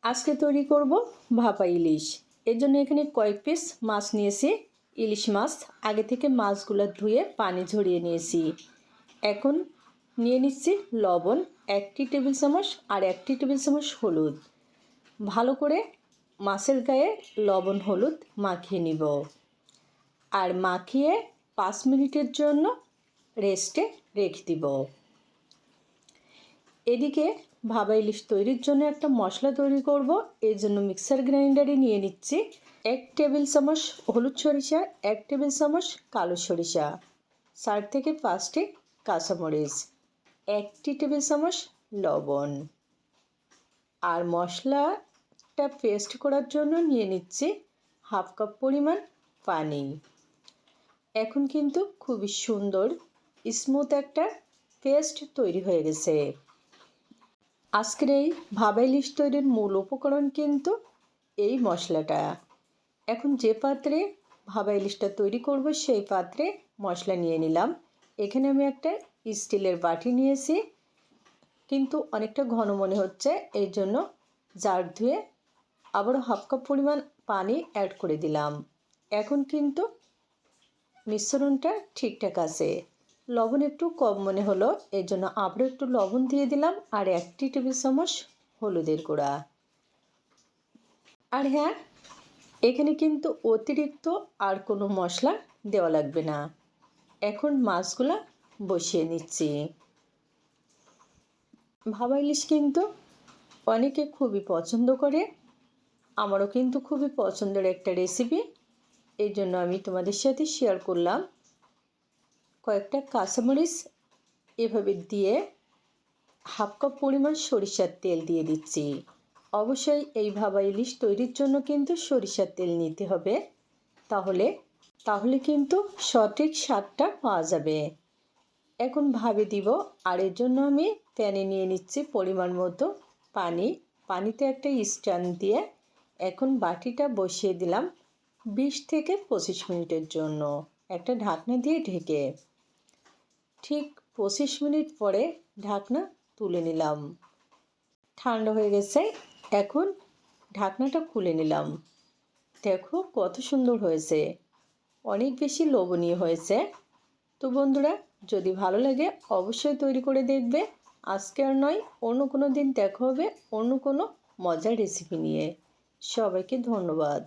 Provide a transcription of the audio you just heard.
আজকে তৈরি করব ভাপা ইলিশ। এর জন্য এখানে কয়েক পিস মাছ নিয়েছি। ইলিশ মাছ আগে থেকে মাছগুলো ধুয়ে পানি ঝরিয়ে নিয়েছি। এখন নিয়ে নিচ্ছি লবণ 1 টেবিল চামচ আর 1 টেবিল চামচ হলুদ। ভালো করে মাছের গায়ে লবণ হলুদ মাখিয়ে নিব আর মাখিয়ে 5 মিনিটের জন্য রেস্টে রেখে দিব। এদিকে ভাপা ইলিশ তৈরির জন্য একটা মশলা তৈরি করব। এর জন্য মিক্সার গ্রাইন্ডারে নিয়ে নিচ্ছি 1 টেবিল চামচ হলুদ সরিষা, 1 টেবিল চামচ কালো সরিষা, 4 থেকে 5টি কাঁচামরিচ, 1 টেবিল চামচ লবণ আর মশলাটা পেস্ট করার জন্য নিয়ে নিচ্ছি হাফ কাপ পরিমাণ পানি। এখন কিন্তু খুবই সুন্দর স্মুথ একটা পেস্ট তৈরি হয়ে গেছে। আজকের এই ভাপা ইলিশ তৈরির মূল উপকরণ কিন্তু এই মশলাটা। এখন যে পাত্রে ভাপা ইলিশটা তৈরি করব সেই পাত্রে মশলা নিয়ে নিলাম। এখানে আমি একটা স্টিলের বাটি নিয়েছি, কিন্তু অনেকটা ঘন মনে হচ্ছে, এই জন্য জার ধুয়ে আবারও হাফ কাপ পরিমাণ পানি অ্যাড করে দিলাম। এখন কিন্তু মিশ্রণটা ঠিকঠাক আছে। লবণ একটু কম মনে হলো, এর জন্য আবারও একটু লবণ দিয়ে দিলাম আর 1 টেবিল চামচ হলুদের গুঁড়া। আর হ্যাঁ, এখানে কিন্তু অতিরিক্ত আর কোনো মশলা দেওয়া লাগবে না। এখন মাছগুলো বসিয়ে নিচ্ছি। ভাপা ইলিশ কিন্তু অনেকে খুবই পছন্দ করে, আমারও কিন্তু খুবই পছন্দের একটা রেসিপি। এই জন্য আমি তোমাদের সাথে শেয়ার করলাম। কয়েকটা কাঁচামরিচ এভাবে দিয়ে হাফ কাপ পরিমাণ সরিষার তেল দিয়ে দিচ্ছি। অবশ্যই এই ভাপা ইলিশ তৈরির জন্য কিন্তু সরিষার তেল নিতে হবে, তাহলে কিন্তু সঠিক স্বাদটা পাওয়া যাবে। এখন ভাপে দিব আর এর জন্য আমি প্যানে নিয়ে নিচ্ছি পরিমাণ মতো পানি। পানিতে একটা স্ট্যান্ড দিয়ে এখন বাটিটা বসিয়ে দিলাম 20 থেকে 25 মিনিটের জন্য একটা ঢাকনা দিয়ে ঢেকে। ঠিক 25 মিনিট পরে ঢাকনা তুলে নিলাম। ঠান্ডা হয়ে গেছে, এখন ঢাকনাটা খুলে নিলাম। দেখো কত সুন্দর হয়েছে, অনেক বেশি লোভনীয় হয়েছে। তো বন্ধুরা, যদি ভালো লাগে অবশ্যই তৈরি করে দেখবে। আজকে আর নয়, অন্য কোনো দিন দেখা হবে অন্য কোনো মজার রেসিপি নিয়ে। সবাইকে ধন্যবাদ।